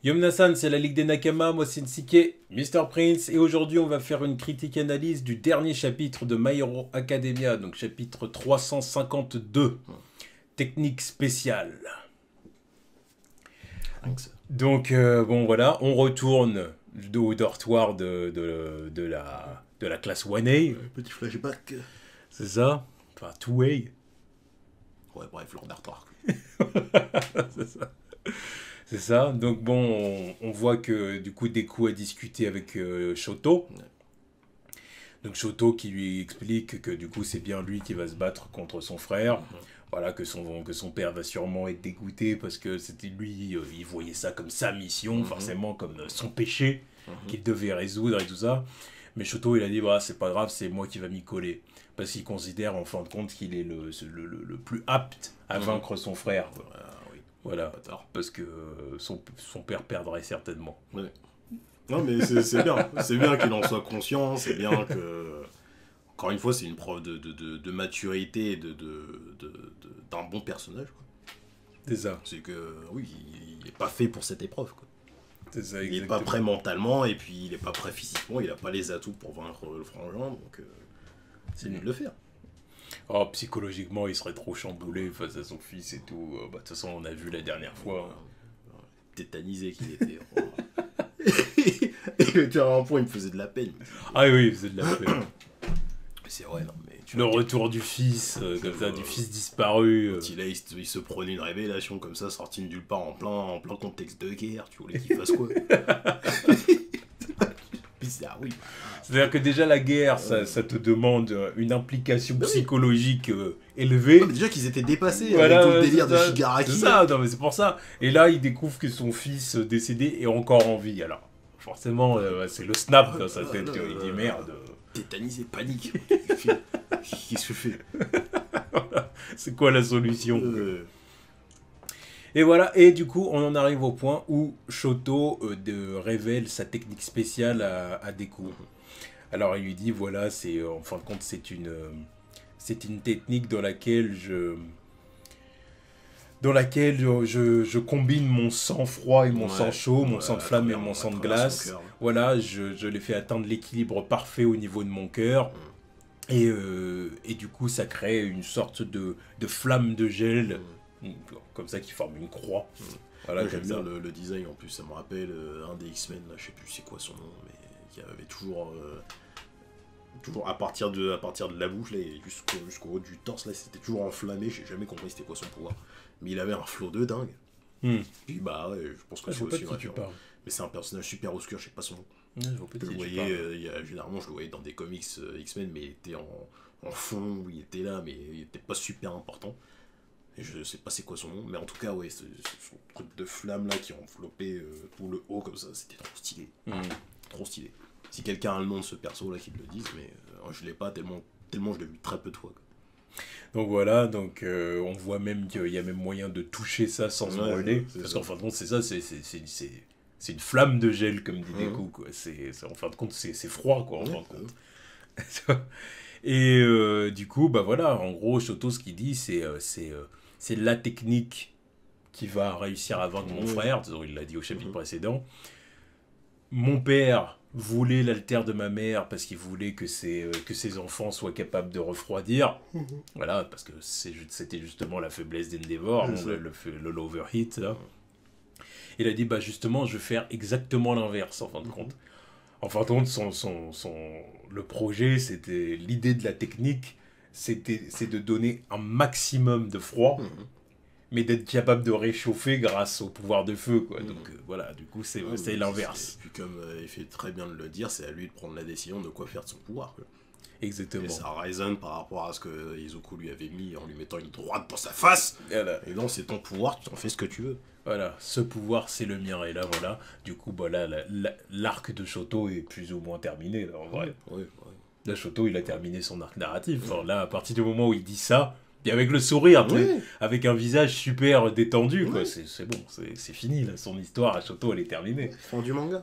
Yomna-san, c'est la Ligue des Nakama, moi c'est Nsike, Mr. Prince, et aujourd'hui on va faire une critique analyse du dernier chapitre de My Hero Academia, donc chapitre 352, technique spéciale. Donc bon voilà, on retourne au dortoir de la classe 1A. Petit flashback. C'est ça. Enfin, 2A. Ouais, bref, leur dortoir. C'est ça. C'est ça. Donc bon, on voit que du coup Deku a discuté avec Shoto. Ouais. Donc Shoto qui lui explique que du coup c'est bien lui qui va se battre contre son frère. Voilà, que son père va sûrement être dégoûté parce que c'était lui, il voyait ça comme sa mission, forcément comme son péché qu'il devait résoudre et tout ça. Mais Shoto il a dit bah, c'est pas grave, c'est moi qui va m'y coller. Parce qu'il considère en fin de compte qu'il est le plus apte à vaincre son frère. Voilà, parce que son père perdrait certainement. Ouais. Non, mais c'est bien. C'est bien qu'il en soit conscient. C'est bien que, encore une fois, c'est une preuve de maturité et d'un bon personnage. Quoi. C'est ça. C'est que, oui, il n'est pas fait pour cette épreuve. Quoi. C'est ça, il n'est pas prêt mentalement et puis il n'est pas prêt physiquement. Il n'a pas les atouts pour vaincre le frangin. Donc, c'est mieux de le faire. Oh, psychologiquement, il serait trop chamboulé face à son fils et tout. De toute façon, on a vu la dernière fois. Tétanisé qu'il était. Et tu vois, à un point, il me faisait de la peine. Ah oui, il faisait de la peine. C'est vrai, non, mais... Le retour du fils, comme ça, du fils disparu. Il se prenait une révélation comme ça, sortie de nulle part, en plein contexte de guerre. Tu voulais qu'il fasse quoi? Bizarre, oui. C'est-à-dire que déjà la guerre, ça te demande une implication psychologique élevée. Non, mais déjà qu'ils étaient dépassés avec tout le délire de Shigaraki. C'est ça, non mais c'est pour ça. Et là, il découvre que son fils décédé est encore en vie. Alors, forcément, c'est le snap dans sa tête. Il dit merde. Tétanisé, panique. Qu'est-ce que je fais? C'est quoi la solution? Et voilà, et du coup, on en arrive au point où Shoto révèle sa technique spéciale à Deku. Alors, il lui dit, voilà, en fin de compte, c'est une technique dans laquelle je combine mon sang froid et mon sang chaud, mon sang de flamme et mon sang de glace. Voilà, je les fais atteindre l'équilibre parfait au niveau de mon cœur. Et du coup, ça crée une sorte de flamme de gel, comme ça, qui forme une croix. Voilà, j'aime bien le design, en plus, ça me rappelle un des X-Men, là, je sais plus c'est quoi son nom, mais qui avait toujours à partir de la bouche, là, et jusqu'au haut du torse, là, c'était toujours enflammé, j'ai jamais compris c'était quoi son pouvoir. Mais il avait un flow de dingue. Puis bah ouais, je pense que c'est aussi vrai. Mais c'est un personnage super obscur, je sais pas son nom. Je le voyais, généralement je le voyais dans des comics X-Men, mais il était en fond, il était là, mais il était pas super important. Et je sais pas c'est quoi son nom, mais en tout cas, ouais, son truc de flamme là qui enveloppait tout le haut comme ça, c'était trop stylé. Trop stylé. Si quelqu'un a le nom de ce perso là, qu'il le dise, mais je l'ai pas tellement je l'ai vu très peu de fois. Quoi. Donc voilà, on voit même qu'il y a même moyen de toucher ça sans se brûler. Parce qu'en fin de compte, c'est ça, c'est une flamme de gel, comme dit Deku, quoi. En fin de compte, c'est froid, quoi, en fin de compte. Et du coup, bah voilà, en gros, Shoto, ce qu'il dit, c'est la technique qui va réussir à vaincre mon frère. Il l'a dit au chapitre précédent. Mon père voulait l'altère de ma mère parce qu'il voulait que ses enfants soient capables de refroidir. Voilà, parce que c'était justement la faiblesse d'Endeavor, le l'overheat, là. Il a dit, bah justement, je vais faire exactement l'inverse, en fin de compte. En fin de compte, le projet, c'était l'idée de la technique, c'est de donner un maximum de froid, mais d'être capable de réchauffer grâce au pouvoir de feu, quoi. Donc voilà, du coup, c'est l'inverse. Puis comme il fait très bien de le dire, c'est à lui de prendre la décision de quoi faire de son pouvoir, quoi. Exactement. Et ça résonne par rapport à ce que Izuku lui avait mis en lui mettant une droite dans sa face. Voilà. Et non, c'est ton pouvoir, tu en fais ce que tu veux. Voilà, ce pouvoir c'est le mien. Et là, voilà, du coup, bah, là, l'arc de Shoto est plus ou moins terminé, là, en vrai. Là, Shoto, il a terminé son arc narratif. Alors, là, à partir du moment où il dit ça, et avec le sourire, avec un visage super détendu, quoi, c'est bon, c'est fini, là, son histoire à Shoto, elle est terminée. Fin du manga.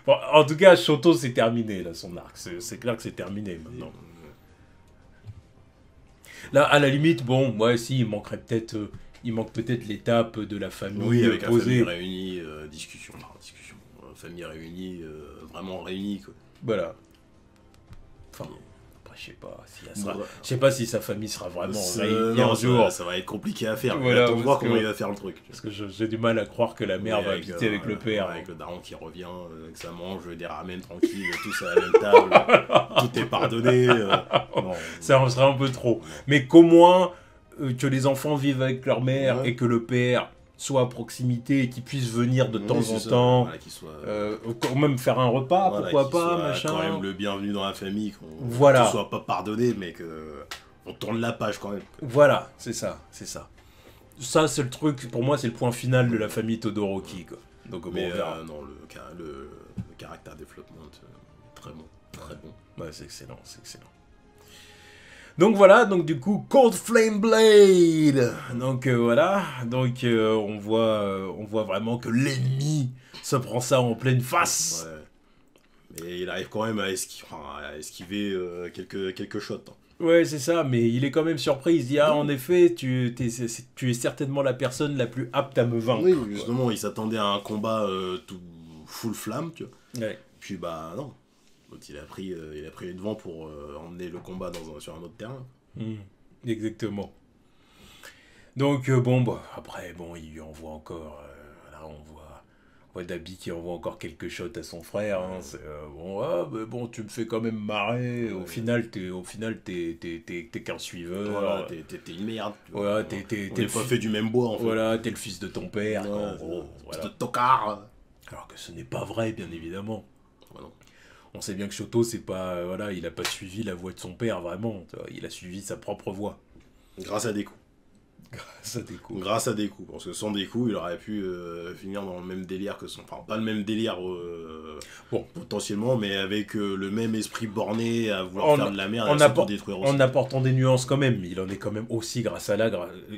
Bon, en tout cas, Shoto, c'est terminé, là, son arc. C'est clair que c'est terminé, maintenant. Là, à la limite, bon, moi, si, il manquerait peut-être il manque peut-être l'étape de la famille oui, avec posée. la famille réunie, discussion. Famille réunie, vraiment réunie, quoi. Voilà. Enfin, après, je sais pas si sa famille sera vraiment réunie un jour. Ça va être compliqué à faire. Voilà, on voir comment il va faire le truc. Parce que j'ai du mal à croire que la mère va habiter avec le père. Avec le daron qui revient, que ça mange des ramen tranquille, tous à la même table, tout est pardonné. Bon, ça en serait un peu trop. Mais qu'au moins, que les enfants vivent avec leur mère et que le père soit à proximité et qu'ils puissent venir de temps en temps, voilà, quand même faire un repas, voilà, pourquoi pas, machin. Quand même le bienvenu dans la famille, qu'on voilà. soit pas pardonné, mais qu'on tourne la page quand même. Voilà, c'est ça. Ça, c'est le truc, pour moi, c'est le point final de la famille Todoroki, quoi. Donc, mais non, le caractère développement, très bon, très bon. Ouais, c'est excellent. Donc voilà, donc du coup, Cold Flame Blade. Donc voilà, donc on voit vraiment que l'ennemi se prend ça en pleine face. Ouais. Mais il arrive quand même à esquiver quelques shots. Hein. Ouais, c'est ça, mais il est quand même surpris. Il se dit, en effet, tu es certainement la personne la plus apte à me vaincre. Oui, justement, il s'attendait à un combat tout full flamme, tu vois. Ouais. Puis bah non. Donc, il a pris les devants pour emmener le combat sur un autre terrain. Exactement. Donc après il lui envoie encore là on voit Dabi qui envoie encore quelques shots à son frère, hein. Mais bon, tu me fais quand même marrer. Au final t'es qu'un suiveur. Voilà, t'es une merde. Voilà, on n'est pas fait du même bois en fait. Voilà, t'es le fils de ton père. En gros, voilà. De tocard. Alors que ce n'est pas vrai, bien évidemment. Voilà. On sait bien que Shoto, c'est pas, il a pas suivi la voie de son père, vraiment. Il a suivi sa propre voie. Grâce à Deku. Grâce à Deku. Parce que sans Deku, il aurait pu finir dans le même délire que son... Enfin, pas le même délire, potentiellement, mais avec le même esprit borné à vouloir faire de la merde et à tout détruire aussi. En apportant des nuances quand même. Il en est quand même aussi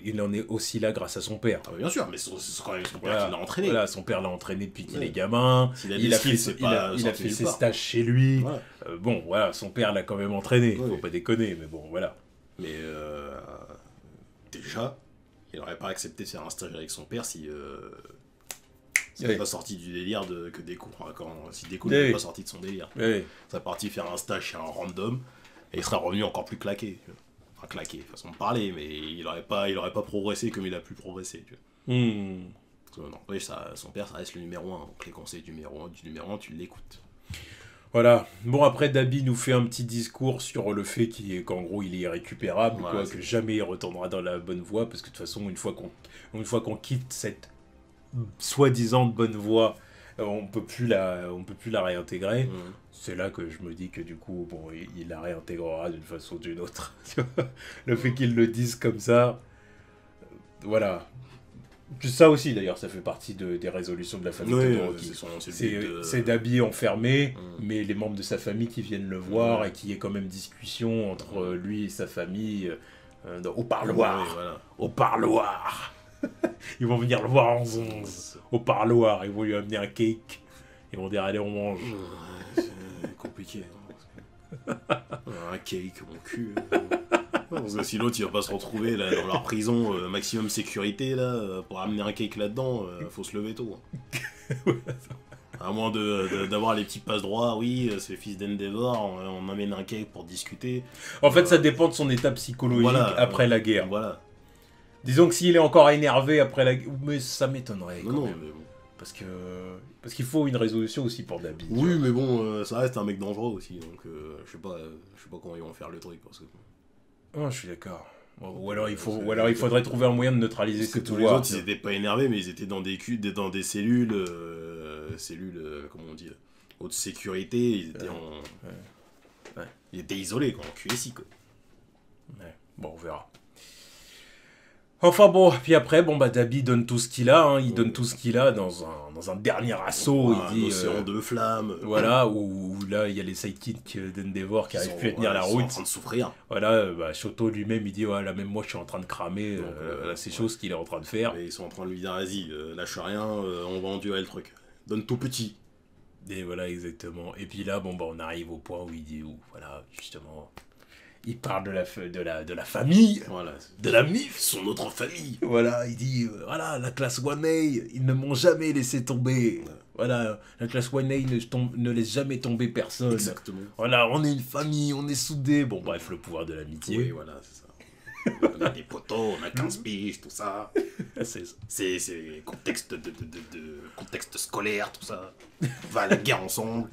il en est aussi là grâce à son père. Ah, bien sûr, mais c'est quand même son père qui l'a entraîné. Voilà, son père l'a entraîné depuis qu'il est gamin. Il a fait ses stages chez lui. Ouais. Son père l'a quand même entraîné. Faut pas déconner, mais bon, voilà. Mais déjà, il n'aurait pas accepté de faire un stage avec son père si n'est pas sorti du délire que Deku. Si Deku n'est pas sorti de son délire. Il serait parti faire un stage chez un random et il serait revenu encore plus claqué. Enfin, claqué, façon de parler, mais il n'aurait pas progressé comme il a pu progresser. Tu vois. Non, oui, son père, ça reste le numéro 1. Donc les conseils du numéro 1, tu l'écoutes. Voilà. Bon, après, Dabi nous fait un petit discours sur le fait qu'en gros, il est irrécupérable, voilà, que jamais il retournera dans la bonne voie, parce que de toute façon, une fois qu'on quitte cette soi-disant bonne voie, on peut plus la réintégrer. C'est là que je me dis que du coup, il la réintégrera d'une façon ou d'une autre. Le fait qu'il le dise comme ça, voilà. Ça aussi, d'ailleurs, ça fait partie des résolutions de la famille Todoroki. C'est Dabi enfermé, mais les membres de sa famille qui viennent le voir et qu'il y ait quand même discussion entre lui et sa famille au parloir. Voilà. Au parloir. Ils vont venir le voir en 11. Au parloir, ils vont lui amener un cake. Ils vont dire, allez, on mange. C'est compliqué. Un cake, mon cul. Parce que si l'autre il va pas se retrouver là, dans leur prison maximum sécurité là, pour amener un cake là-dedans, faut se lever tôt. À moins d'avoir les petits passe-droits, oui, c'est le fils d'Endeavor, on amène un cake pour discuter. En fait, ça dépend de son état psychologique après la guerre. Voilà. Disons que s'il est encore énervé après la guerre, mais ça m'étonnerait quand même. Mais bon. Parce qu'il faut une résolution aussi pour Dabi. Oui, mais bon, ça reste un mec dangereux aussi, donc je sais pas comment ils vont faire le truc parce que. Oh, je suis d'accord. Ou alors il faudrait trouver un moyen de neutraliser ce tous les autres, ils étaient pas énervés, mais ils étaient dans des cellules, comment on dit, haute sécurité. Ils étaient ils étaient isolés, quoi, en QSI, quoi. Ouais. Bon, on verra. Enfin bon, puis après, Dabi donne tout ce qu'il a, hein, il donne tout ce qu'il a dans un dernier assaut. Il dit, un océan de flammes. Voilà, où là, il y a les sidekicks d'Endeavor qui n'arrivent plus à tenir la route. Ils sont en train de souffrir. Voilà, Shoto lui-même, il dit, là, même moi, je suis en train de cramer ces choses qu'il est en train de faire. Et ils sont en train de lui dire, vas-y, lâche rien, on va endurer le truc. Donne tout petit. Et voilà, exactement. Et puis là, on arrive au point où il dit, voilà, justement... il parle de la famille, voilà. de la MIF. Son autre famille. Voilà, il dit, voilà, la classe 1A, ils ne m'ont jamais laissé tomber. Ouais. Voilà, la classe 1A ne laisse jamais tomber personne. Exactement. Voilà, on est une famille, on est soudés. Bon, bref, le pouvoir de l'amitié. Oui, voilà, c'est ça. On a des potos, on a 15 piges, tout ça. C'est contexte contexte scolaire, tout ça. On va à la guerre ensemble.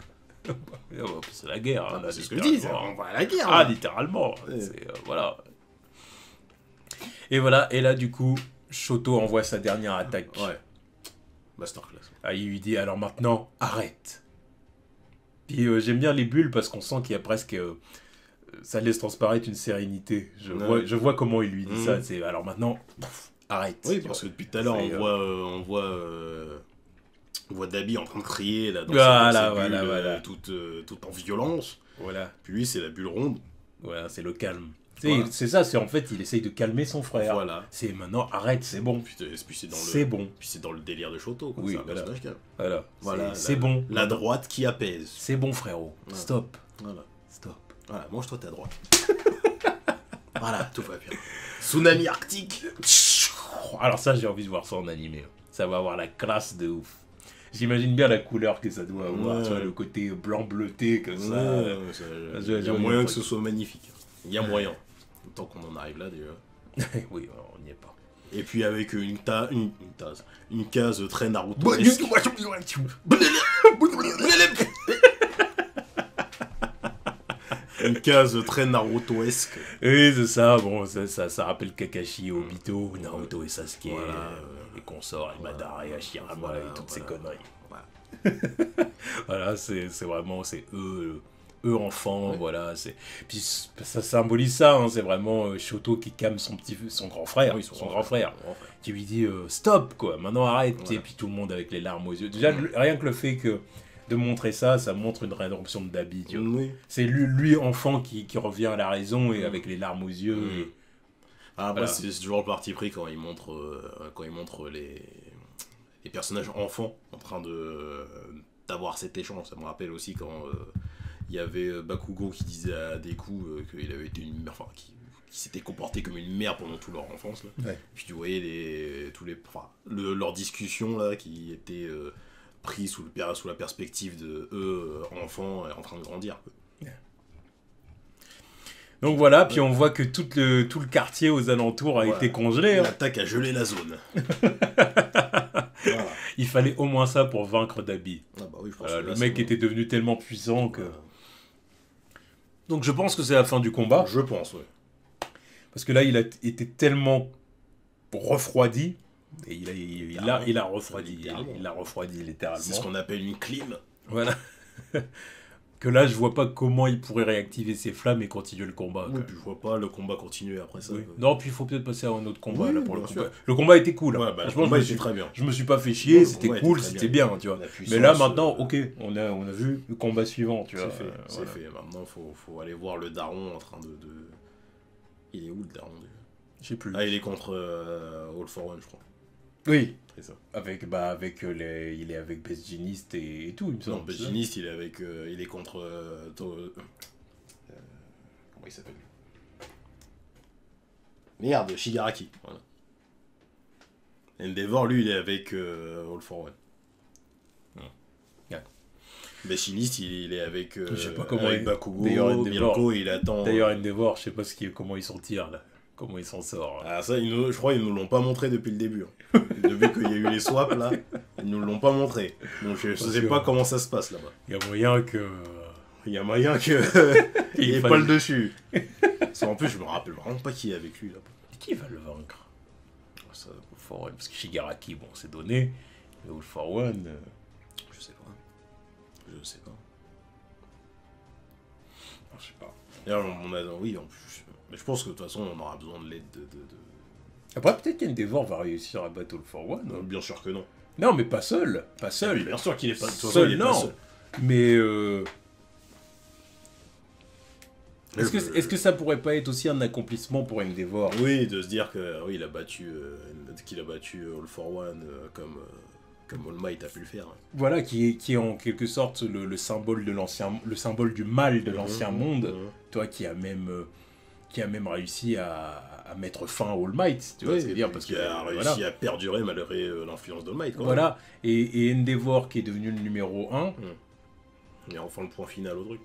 C'est la guerre. Ah, c'est ce que je dis, on va à la guerre. Ah, littéralement. Ouais. Voilà. Et voilà, et là, du coup, Shoto envoie sa dernière attaque. Ouais. Masterclass. Ah, il lui dit, alors maintenant, arrête. Puis j'aime bien les bulles parce qu'on sent qu'il y a presque... ça laisse transparaître une sérénité. Je vois comment il lui dit ça. C'est, alors maintenant, arrête. Oui, parce que depuis tout à l'heure, on voit Dabi en train de crier là, dans sa bulle, tout en violence. Voilà. Puis lui, c'est la bulle ronde. Voilà, c'est le calme. Voilà. C'est ça, c'est en fait, il essaye de calmer son frère. Voilà. C'est maintenant, arrête, c'est bon. Puis c'est bon. Puis c'est dans le délire de Shoto. Oui, voilà. C'est bon. La droite qui apaise. C'est bon, frérot. Voilà. Stop. Voilà. Stop. Voilà, mange-toi ta droite. Voilà, tout va bien. Tsunami arctique. Alors ça, j'ai envie de voir ça en animé. Ça va avoir la classe de ouf. J'imagine bien la couleur que ça doit avoir, tu vois, le côté blanc bleuté comme ça. Il y a moyen que ce soit magnifique. Il y a moyen. Tant qu'on en arrive là déjà. Oui, on n'y est pas. Et puis avec une case très Naruto. Une case très Naruto-esque. Oui, c'est ça. Bon, ça rappelle Kakashi, Obito, Naruto et Sasuke, les consorts, et Madara et Hashirama et toutes ces conneries. Voilà, voilà c'est vraiment, c'est eux enfants, voilà. Puis ça symbolise ça, hein, c'est vraiment Shoto qui calme son grand frère, son grand frère, qui lui dit stop, quoi, maintenant arrête, voilà. Et puis tout le monde avec les larmes aux yeux. Déjà, rien que le fait de montrer ça montre une rédemption de Dabi, tu vois. C'est lui enfant qui revient à la raison et avec les larmes aux yeux. Et... Après, c'est toujours le parti pris quand il montre les personnages enfants en train d'avoir cet échange. Ça me rappelle aussi quand il y avait Bakugo qui disait à Deku qu'il avait été une mère, enfin qui s'était comporté comme une mère pendant toute leur enfance là. Ouais. Puis tu voyais leur discussion là qui était pris sous la perspective de eux enfants en train de grandir, quoi. Yeah. Donc voilà, puis on voit que tout le quartier aux alentours a été congelé. L'attaque a gelé la zone. Voilà. Il fallait au moins ça pour vaincre Dabi. Ah bah oui, je pense que le mec était devenu tellement puissant que... Donc je pense que c'est la fin du combat. Je pense, oui. Parce que là, il a été tellement refroidi. Et il a refroidi. Il a refroidi littéralement. C'est ce qu'on appelle une clim. Voilà. Que là, je vois pas comment il pourrait réactiver ses flammes et continuer le combat. Oui, puis je vois pas le combat continuer après ça. Oui. Non, puis il faut peut-être passer à un autre combat. Oui, là, pour le combat. Le combat était cool. Ouais, bah, le combat était très bien. Je me suis pas fait chier, c'était cool, c'était bien, tu vois. Mais là, maintenant, ok, on a vu le combat suivant, tu vois. C'est fait. Maintenant, faut aller voir le daron en train de... Il est où le daron déjà ? Je sais plus. Ah, il est contre All for One, je crois. Oui, c'est ça. Il est avec Best Jeanist et tout, il me semble. Non, Best Jeanist, il est contre... comment il s'appelle ? Merde, Shigaraki. Voilà. Endeavor, lui, il est avec All for One. Yeah. Best Jeanist, il est avec, je sais pas comment avec Bakugo, Mirko, il attend... D'ailleurs, Endeavor, je sais pas comment il s'en tire, là. Comment il s'en sort. Ah ça, je crois qu'ils nous l'ont pas montré depuis le début. Depuis qu'il y a eu les swaps là, ils nous l'ont pas montré. Donc je sais pas comment ça se passe là-bas. Il y a moyen que... il ait pas le dessus. En plus, je me rappelle vraiment pas qui est avec lui là-bas. Qui va le vaincre ça, parce que Shigaraki, bon, c'est donné. Mais All for One... Je sais pas. Non, je sais pas. D'ailleurs, oui, en plus... Mais je pense que de toute façon, on aura besoin de l'aide de... Après, peut-être qu'Endeavor va réussir à battre All for One. Bien sûr que non. Non, mais pas seul. Pas seul. Mais bien sûr qu'il est pas seul. Non. Pas seul. Mais... Est-ce que ça pourrait pas être aussi un accomplissement pour Endeavor ? Oui, de se dire que il a battu All for One comme All Might a pu le faire. Voilà, qui est en quelque sorte le symbole de le symbole du mal de l'ancien monde. Toi qui a même qui a même réussi à mettre fin à All Might, tu vois, c'est dire, parce qu'il a réussi à perdurer malgré l'influence d'All Might. Voilà, et Endeavor qui est devenu le numéro 1. Et enfin le point final au truc.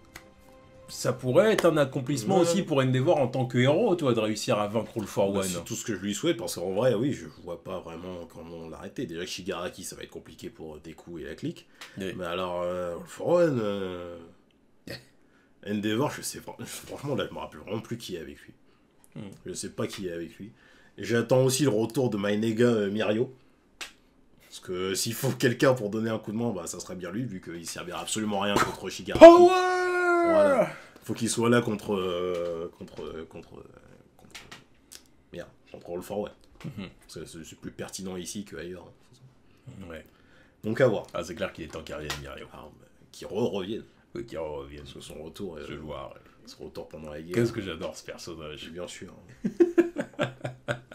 Ça pourrait être un accomplissement aussi pour Endeavor en tant que héros, toi, de réussir à vaincre All for One. C'est tout ce que je lui souhaite, parce qu'en vrai, oui, je vois pas vraiment comment l'arrêter. Déjà que Shigaraki, ça va être compliqué pour Deku et la clique. Mais alors, All for One... Endeavor, je sais pas. Franchement, là, je me rappelle vraiment plus qui est avec lui. Je sais pas qui est avec lui. Et j'attends aussi le retour de My Nega Mirio. Parce que s'il faut quelqu'un pour donner un coup de main, bah ça serait bien lui, vu qu'il servira absolument rien contre Shigaraki. Power! Voilà. Faut qu'il soit là contre All for One. C'est plus pertinent ici qu'ailleurs. Ouais. Donc à voir. Ah, c'est clair qu'il est temps qu'il revienne, Mirio. Qu'il revienne. Oui, qu'il revienne. Sur son retour. Je le vois. Son retour pendant la guerre. Qu'est-ce que j'adore ce personnage. Bien sûr.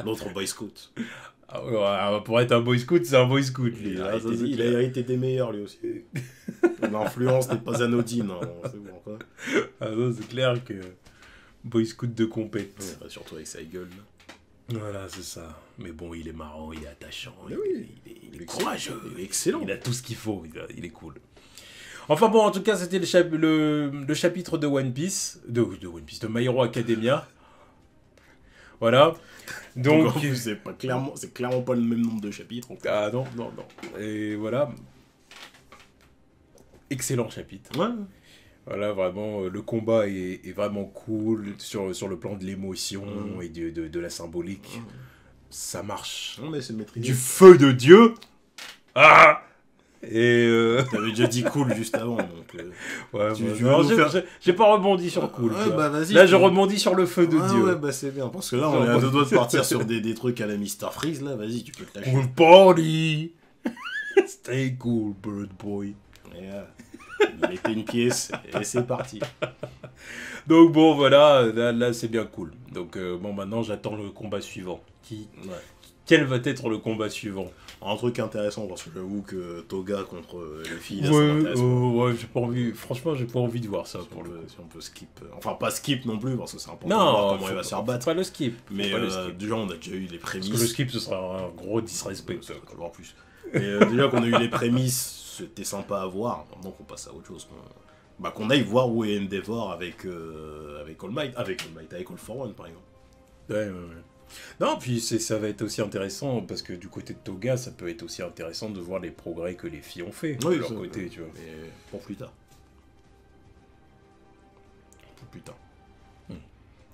L'autre Boy Scout. Pour être un Boy Scout, c'est un Boy Scout. Il a hérité des meilleurs, lui aussi. L'influence n'est pas anodine. Hein. C'est bon, quoi. Ah non, c'est clair que Boy Scout de compète. Ouais, surtout avec sa gueule. Voilà, c'est ça. Mais bon, il est marrant, il est attachant, il est courageux, il est excellent. Il a tout ce qu'il faut, il est cool. Enfin bon, en tout cas, c'était le chapitre de One Piece, de One Piece, de My Hero Academia. Voilà. Donc c'est clairement pas le même nombre de chapitres. Ah non. Et voilà. Excellent chapitre. Ouais. Voilà, vraiment, le combat est vraiment cool sur le plan de l'émotion et de la symbolique. Ça marche. Non, mais c'est maîtrisé. Du feu de Dieu. Ah. Et t'avais déjà dit cool juste avant, donc... Ouais, j'ai pas rebondi sur cool. Ouais, bah, vas-y, là, je rebondis sur le feu de Dieu. Ouais, bah c'est bien, parce que là, on est à deux doigts de partir sur des trucs à la Mr. Freeze, là, vas-y, tu peux te lâcher. Cool party. Stay cool, bird boy. Yeah. Mettez une pièce, et c'est parti. Donc bon, voilà, là c'est bien cool. Donc bon, maintenant, j'attends le combat suivant. Quel va être le combat suivant? Un truc intéressant, parce que j'avoue que Toga contre Luffy, là, ouais, j'ai pas envie, franchement, j'ai pas envie de voir ça. Si on peut skip. Enfin, pas skip non plus, parce que c'est important de voir comment il va se faire battre. Pas le skip. Mais déjà, on a déjà eu les prémices. Parce que le skip, ce sera un gros disrespect. En plus. Mais déjà qu'on a eu les prémices, c'était sympa à voir. Donc on passe à autre chose. Qu'on aille voir où est Endeavor avec All Might. Avec All for One, par exemple. Ouais. Non, puis ça va être aussi intéressant, parce que du côté de Toga, ça peut être aussi intéressant de voir les progrès que les filles ont fait de leur côté, tu vois. Mais pour plus tard.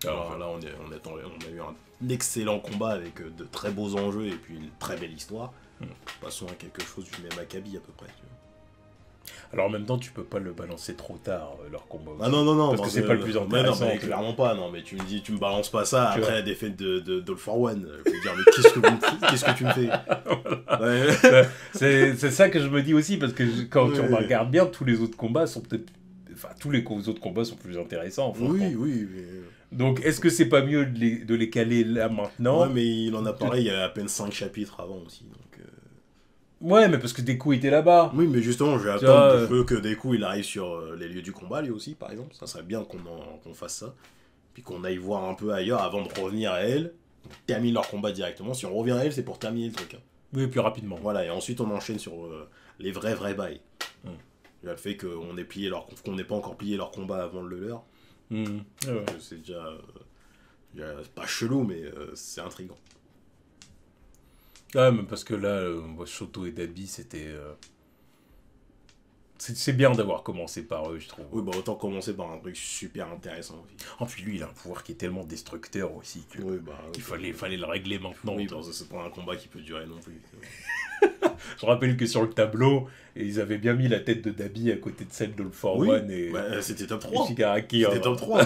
Alors là, on a eu un excellent combat avec de très beaux enjeux et puis une très belle histoire. Passons à quelque chose du même acabit à peu près, tu vois. Alors en même temps, tu peux pas le balancer trop tard, leur combat. Ah non, parce que c'est pas le plus intéressant. Non, mais clairement pas, non, mais tu me balances pas ça après la défaite d'All for One. Je veux dire, mais qu'est-ce que tu me fais ouais. C'est ça que je me dis aussi, parce que quand tu regardes bien, tous les autres combats sont peut-être... Enfin, tous les autres combats sont plus intéressants. Oui, mais... Donc, est-ce que c'est pas mieux de les caler là, maintenant? Ouais, mais il en a parlé il y a à peine 5 chapitres avant aussi, donc... Ouais, mais parce que Deku était là-bas. Oui, mais justement, je vais attendre que Deku il arrive sur les lieux du combat, lui aussi, par exemple. Ça serait bien qu'on fasse ça. Puis qu'on aille voir un peu ailleurs avant de revenir à elle. Termine leur combat directement. Si on revient à elle, c'est pour terminer le truc. Hein. Oui, plus rapidement. Voilà, et ensuite on enchaîne sur les vrais bails. Il y a le fait qu'on n'ait pas encore plié leur combat avant le leur. C'est déjà pas chelou, mais c'est intriguant. Ah, mais parce que là, Shoto et Dabi, c'était... C'est bien d'avoir commencé par eux, je trouve. Oui, autant commencer par un truc super intéressant aussi. Oh, puis lui, il a un pouvoir qui est tellement destructeur aussi qu'il fallait le régler maintenant. Oui, parce que c'est pas un combat qui peut durer non plus. Je rappelle que sur le tableau, ils avaient bien mis la tête de Dabi à côté de celle d'All for One et... c'était top 3. Shigaraki. C'était top 3.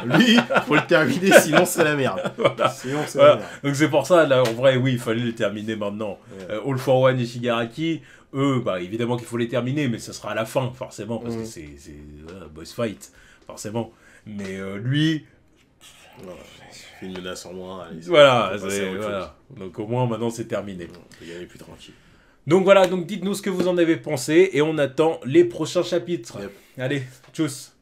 Lui, faut le terminer, sinon c'est la merde. Voilà. Sinon c'est la merde. Donc c'est pour ça, là, en vrai, oui, il fallait le terminer maintenant. All for One et Shigaraki, eux, évidemment qu'il faut les terminer, mais ça sera à la fin, forcément, parce que c'est boss fight, forcément. Mais lui... Fait une menace en moins. Allez, voilà. Donc au moins, maintenant, c'est terminé. On peut y aller plus tranquille. Donc voilà, dites-nous ce que vous en avez pensé, et on attend les prochains chapitres. Allez, tchuss.